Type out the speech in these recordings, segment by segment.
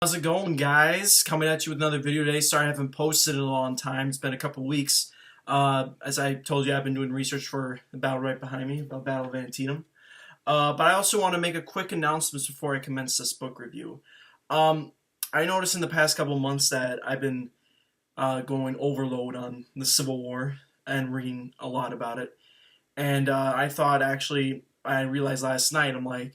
How's it going, guys? Coming at you with another video today. Sorry I haven't posted in a long time. It's been a couple weeks. As I told you, I've been doing research for the battle right behind me, about Battle of Antietam. But I also want to make a quick announcement before I commence this book review. I noticed in the past couple months that I've been going overload on the Civil War and reading a lot about it. And I thought, actually, I realized last night, I'm like,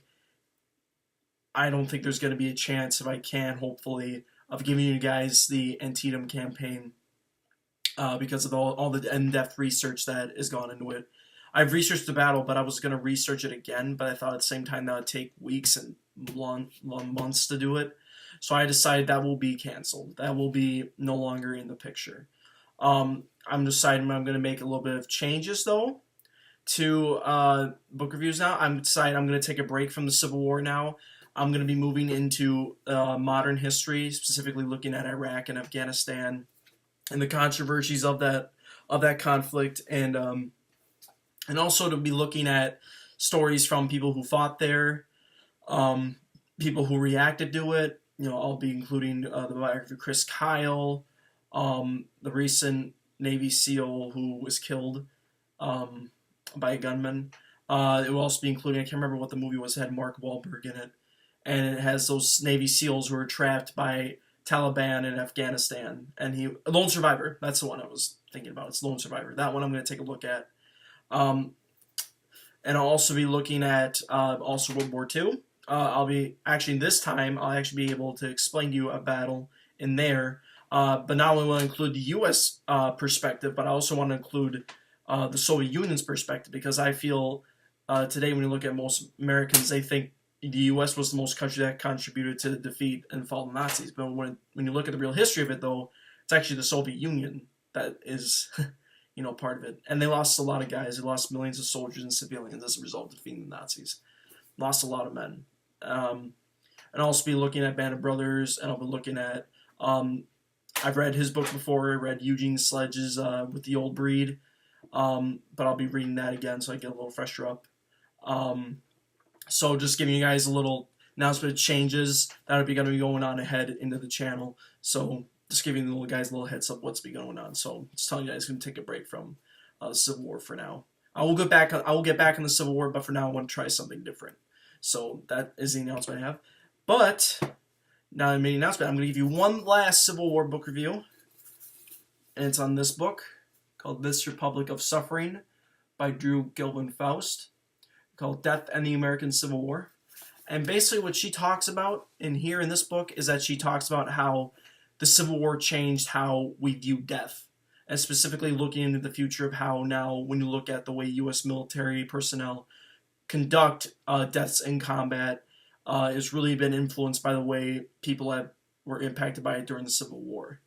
I don't think there's going to be a chance, if I can, hopefully, of giving you guys the Antietam campaign because of all the in-depth research that has gone into it. I've researched the battle, but I was going to research it again, but I thought at the same time that would take weeks and long months to do it. So I decided that will be canceled. That will be no longer in the picture. I'm deciding I'm going to make a little bit of changes, though, to book reviews now. I'm deciding I'm going to take a break from the Civil War now. I'm going to be moving into modern history, specifically looking at Iraq and Afghanistan and the controversies of that conflict, and also to be looking at stories from people who fought there, people who reacted to it. You know, I'll be including the biography of Chris Kyle, the recent Navy SEAL who was killed by a gunman. It will also be including, I can't remember what the movie was, it had Mark Wahlberg in it. And it has those Navy SEALs who were trapped by Taliban in Afghanistan. And Lone Survivor, that's the one I was thinking about. It's Lone Survivor. That one I'm going to take a look at. And I'll also be looking at also World War II. I'll be, actually this time, I'll actually be able to explain to you a battle in there. But not only will I include the U.S. Perspective, but I also want to include the Soviet Union's perspective, because I feel today when you look at most Americans, they think the U.S. was the most country that contributed to the defeat and fall of the Nazis. But when you look at the real history of it, though, it's actually the Soviet Union that is, part of it. And they lost a lot of guys. They lost millions of soldiers and civilians as a result of defeating the Nazis. Lost a lot of men. And I'll also be looking at Band of Brothers, and I'll be looking at, I've read his book before. I read Eugene Sledge's With the Old Breed. But I'll be reading that again so I get a little fresher up. So just giving you guys a little announcement of changes that are going to be going on ahead into the channel. So just giving the little guys a little heads up what's been going on. So just telling you guys I'm going to take a break from the Civil War for now. I will get back in the Civil War, but for now I want to try something different. So that is the announcement I have. But now I made an announcement. I'm going to give you one last Civil War book review, and it's on this book called This Republic of Suffering by Drew Gilman Faust, called Death and the American Civil War. And basically what she talks about in this book is that she talks about how the Civil War changed how we view death, and specifically looking into the future of how now when you look at the way U.S. military personnel conduct deaths in combat, it's really been influenced by the way people were impacted by it during the Civil War.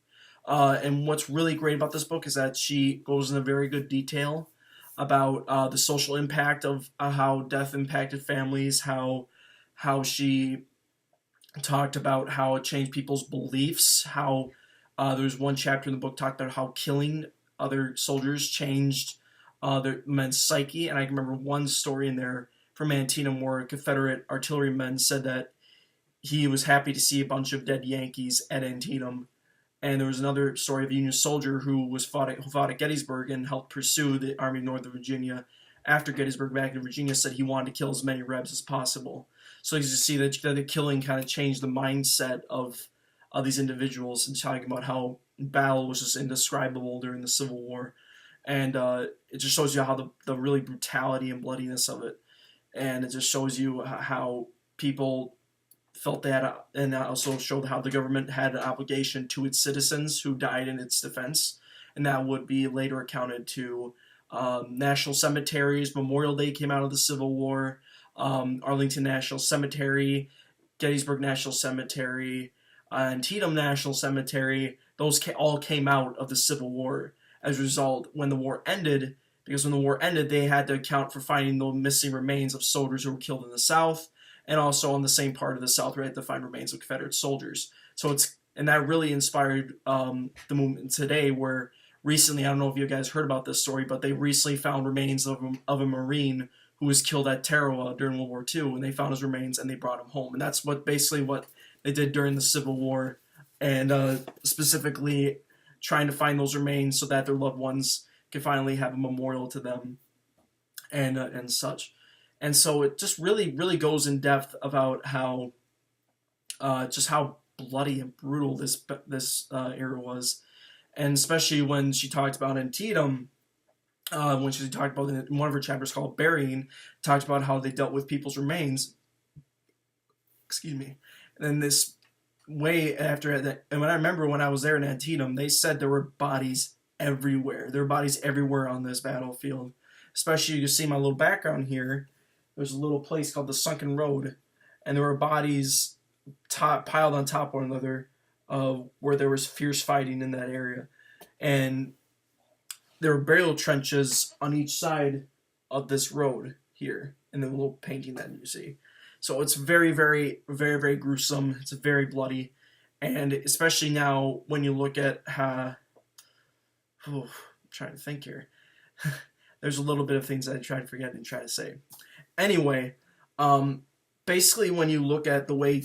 And what's really great about this book is that she goes into very good detail about the social impact of how death impacted families, how she talked about how it changed people's beliefs, how there's one chapter in the book talked about how killing other soldiers changed their men's psyche. And I remember one story in there from Antietam where Confederate artillerymen said that he was happy to see a bunch of dead Yankees at Antietam. And there was another story of a Union soldier who fought at Gettysburg and helped pursue the Army of Northern Virginia after Gettysburg back in Virginia, said he wanted to kill as many Rebs as possible. So you see that the killing kind of changed the mindset of these individuals, and talking about how battle was just indescribable during the Civil War. And it just shows you how the really brutality and bloodiness of it. And it just shows you how people felt that, and also showed how the government had an obligation to its citizens who died in its defense, and that would be later accounted to national cemeteries. Memorial Day came out of the Civil War. Arlington National Cemetery, Gettysburg National Cemetery, Antietam National Cemetery, those all came out of the Civil War as a result when the war ended, because when the war ended, they had to account for finding the missing remains of soldiers who were killed in the South, and also on the same part of the South, right, to find remains of Confederate soldiers. And that really inspired the movement today, where recently, I don't know if you guys heard about this story, but they recently found remains of a Marine who was killed at Tarawa during World War II, and they found his remains and they brought him home. And that's basically what they did during the Civil War, and specifically trying to find those remains so that their loved ones can finally have a memorial to them and such. And so it just really goes in depth about how just how bloody and brutal this era was, and especially when she talked about Antietam, when she talked about in one of her chapters called Burying, talked about how they dealt with people's remains. Excuse me. And then this way after that, and when I remember when I was there in Antietam, they said there were bodies everywhere. There were bodies everywhere on this battlefield. Especially, you can see my little background here. There's a little place called the Sunken Road, and there were bodies piled on top of one another, where there was fierce fighting in that area, and there were burial trenches on each side of this road here in the little painting that you see. So it's very gruesome. It's very bloody, and especially now when you look at how, I'm trying to think here. There's a little bit of things that I try to forget and try to say. Anyway, basically when you look at the way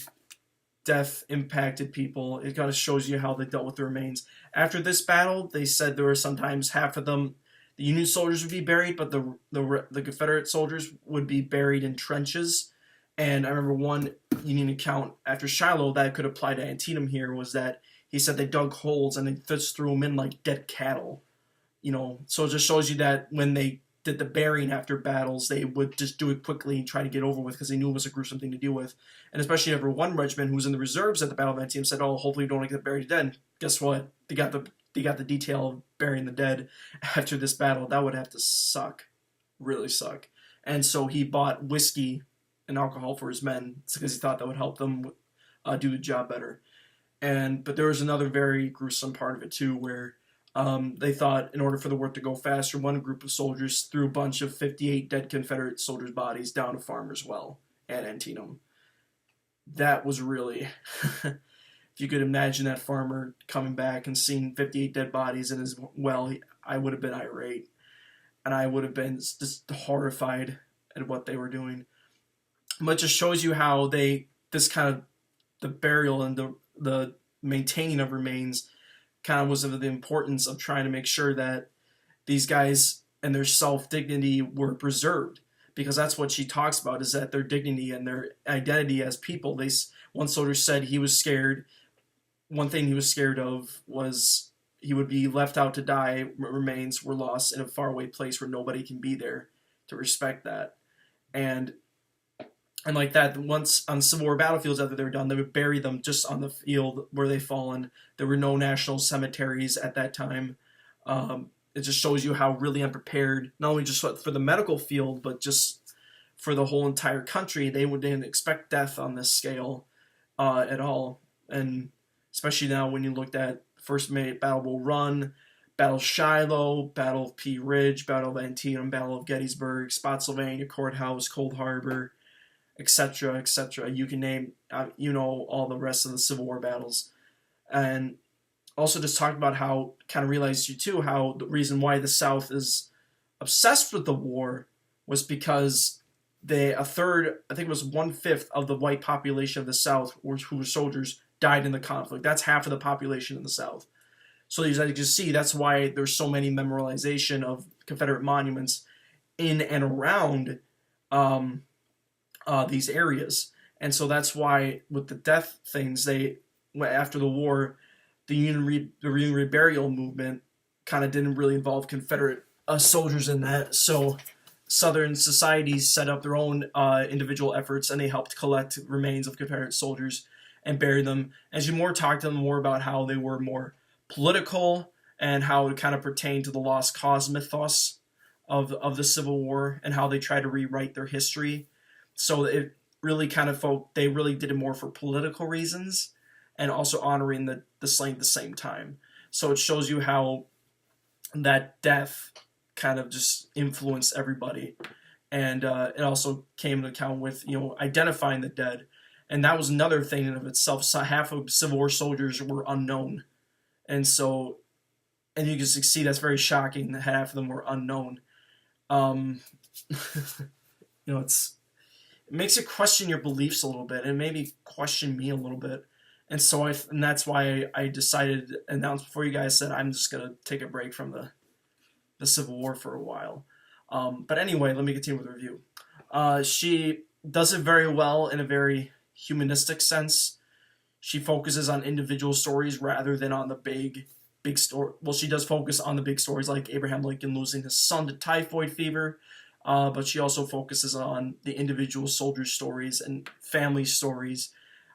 death impacted people, it kind of shows you how they dealt with the remains. After this battle, they said there were sometimes half of them, the Union soldiers would be buried, but the Confederate soldiers would be buried in trenches. And I remember one Union account after Shiloh that could apply to Antietam here was that he said they dug holes and they just threw them in like dead cattle. So it just shows you that when they did the burying after battles, they would just do it quickly and try to get over with because they knew it was a gruesome thing to deal with. And especially over one regiment who was in the reserves at the Battle of Antietam said, "Oh, hopefully we don't get buried dead." And guess what? They got the detail of burying the dead after this battle. That would have to suck, really suck. And so he bought whiskey and alcohol for his men because he thought that would help them do the job better. But there was another very gruesome part of it too, where they thought in order for the work to go faster, one group of soldiers threw a bunch of 58 dead Confederate soldiers' bodies down a farmer's well at Antietam. That was really, if you could imagine that farmer coming back and seeing 58 dead bodies in his well, I would have been irate. And I would have been just horrified at what they were doing. But it just shows you how the burial and the maintaining of remains kind of was of the importance of trying to make sure that these guys and their self-dignity were preserved, because that's what she talks about, is that their dignity and their identity as people. One soldier said he was scared. One thing he was scared of was he would be left out to die. Remains were lost in a faraway place where nobody can be there to respect that. And like that, once on Civil War battlefields after they were done, they would bury them just on the field where they fallen. There were no national cemeteries at that time. It just shows you how really unprepared, not only just for the medical field, but just for the whole entire country. They didn't expect death on this scale at all. And especially now when you looked at First Battle of Bull Run, Battle of Shiloh, Battle of Pea Ridge, Battle of Antietam, Battle of Gettysburg, Spotsylvania Courthouse, Cold Harbor, etc., etc. You can name, all the rest of the Civil War battles. And also just talked about how, kind of realized how the reason why the South is obsessed with the war was because a third, I think it was 1/5 of the white population of the South who were soldiers died in the conflict. That's half of the population in the South. So as you can see, that's why there's so many memorialization of Confederate monuments in and around these areas. And so that's why with the death things, after the war, the Union reburial movement kind of didn't really involve Confederate soldiers in that. So Southern societies set up their own individual efforts, and they helped collect remains of Confederate soldiers and bury them. As you talk to them more about how they were more political and how it kind of pertained to the lost cause mythos of the Civil War and how they tried to rewrite their history. So it really they really did it more for political reasons and also honoring the slain at the same time. So it shows you how that death kind of just influenced everybody. And it also came into account with, identifying the dead. And that was another thing in of itself. So half of Civil War soldiers were unknown. And so, and you can see that's very shocking that half of them were unknown. It makes you question your beliefs a little bit, and maybe question me a little bit. and that's why I decided to announce before you guys said I'm just gonna take a break from the Civil War for a while. But anyway, let me continue with the review. She does it very well in a very humanistic sense. She focuses on individual stories rather than on the big story. Well, she does focus on the big stories like Abraham Lincoln losing his son to typhoid fever, but she also focuses on the individual soldier stories and family stories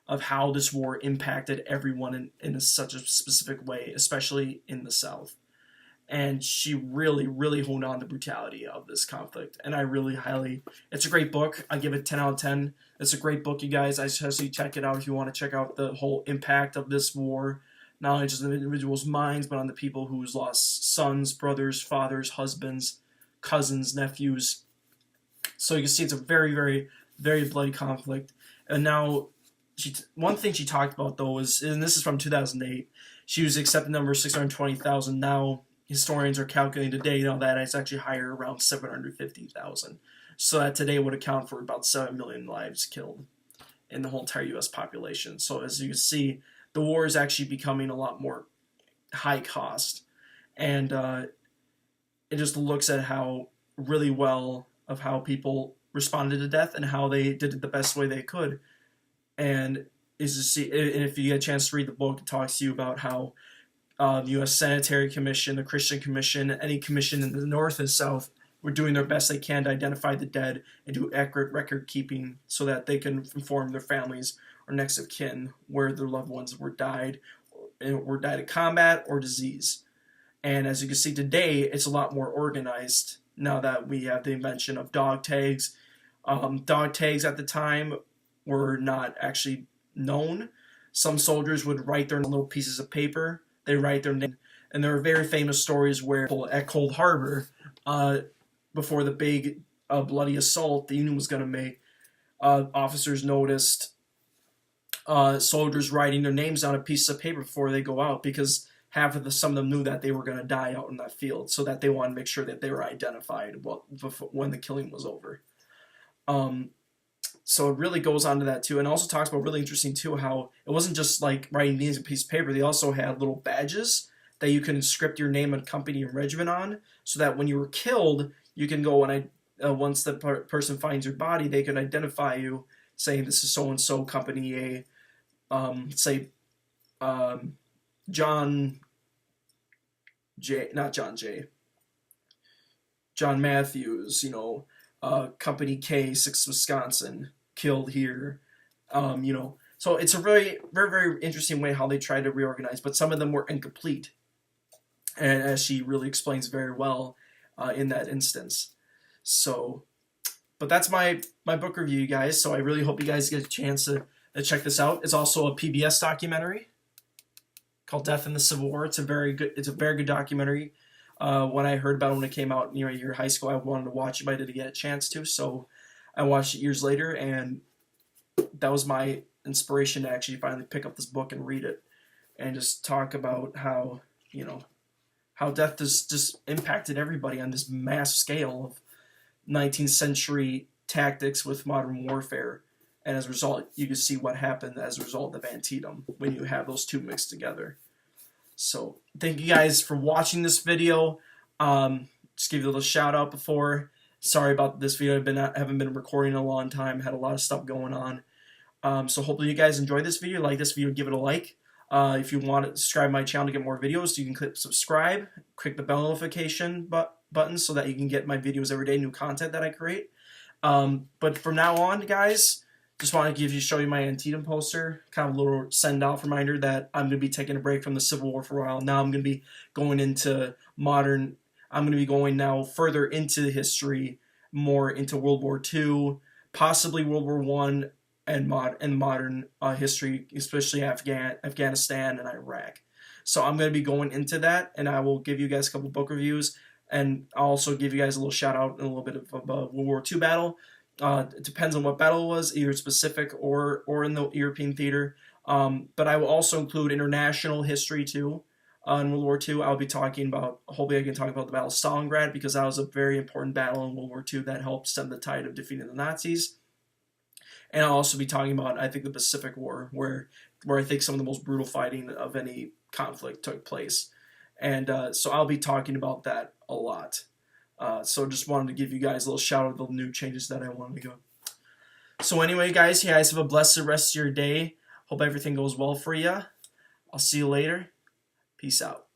of how this war impacted everyone in such a specific way, especially in the South. And she really, really honed on the brutality of this conflict. And I really highly, it's a great book. I give it 10 out of 10. It's a great book, you guys. I suggest you check it out if you want to check out the whole impact of this war, not only just on the individuals' minds, but on the people who's lost sons, brothers, fathers, husbands, cousins, nephews. So you can see it's a very, very, very bloody conflict. And now, one thing she talked about, though, is, and this is from 2008, she was accepted number 620,000. Now, historians are calculating today, that it's actually higher, around 750,000. So that today would account for about 7 million lives killed in the whole entire U.S. population. So as you can see, the war is actually becoming a lot more high cost. And it just looks at how really well of how people responded to death and how they did it the best way they could. And is to see, and if you get a chance to read the book, it talks to you about how the U.S. Sanitary Commission, the Christian Commission, any commission in the North and South were doing their best they can to identify the dead and do accurate record keeping so that they can inform their families or next of kin where their loved ones were died of combat or disease. And as you can see today, it's a lot more organized now that we have the invention of dog tags. Dog tags at the time were not actually known. Some soldiers would write their little pieces of paper. They write their name. And there are very famous stories where at Cold Harbor, before the big bloody assault the Union was going to make, officers noticed soldiers writing their names on a piece of paper before they go out, because some of them knew that they were going to die out in that field, so that they wanted to make sure that they were identified when the killing was over. So it really goes on to that too, and also talks about really interesting too how it wasn't just like writing names on a piece of paper. They also had little badges that you can script your name and company and regiment on, so that when you were killed, you can go and once the person finds your body, they can identify you, saying this is so and so company A, say John Matthews, company K, 6 Wisconsin, killed here, So it's a very, very, very interesting way how they tried to reorganize, but some of them were incomplete, and as she really explains very well in that instance. So, but that's my book review, you guys. So I really hope you guys get a chance to check this out. It's also a PBS documentary called Death in the Civil War. It's a very good documentary. When I heard about it when it came out near your high school, I wanted to watch it, but I didn't get a chance to. So I watched it years later, and that was my inspiration to actually finally pick up this book and read it, and just talk about how how death just impacted everybody on this mass scale of 19th century tactics with modern warfare. And as a result, you can see what happened as a result of Antietam when you have those two mixed together. So thank you guys for watching this video. Just give you a little shout out before. Sorry about this video. I haven't been recording in a long time. Had a lot of stuff going on. So hopefully you guys enjoyed this video. Like this video, give it a like. If you want to subscribe to my channel to get more videos, you can click subscribe. Click the bell notification button so that you can get my videos every day, new content that I create. But from now on, guys, just want to show you my Antietam poster, kind of a little send-off reminder that I'm going to be taking a break from the Civil War for a while. Now I'm going to be going into I'm going to be going now further into history, more into World War II, possibly World War I, and modern history, especially Afghanistan and Iraq. So I'm going to be going into that, and I will give you guys a couple book reviews, and I'll also give you guys a little shout-out and a little bit of a World War II battle. It depends on what battle it was, either specific or in the European theater. But I will also include international history too. In World War II, I'll be talking about, hopefully I can talk about the Battle of Stalingrad, because that was a very important battle in World War II that helped stem the tide of defeating the Nazis. And I'll also be talking about, I think, the Pacific War, where where I think some of the most brutal fighting of any conflict took place. And so I'll be talking about that a lot. So just wanted to give you guys a little shout out of the new changes that I wanted to go. So anyway, guys, you guys have a blessed rest of your day. Hope everything goes well for you. I'll see you later. Peace out.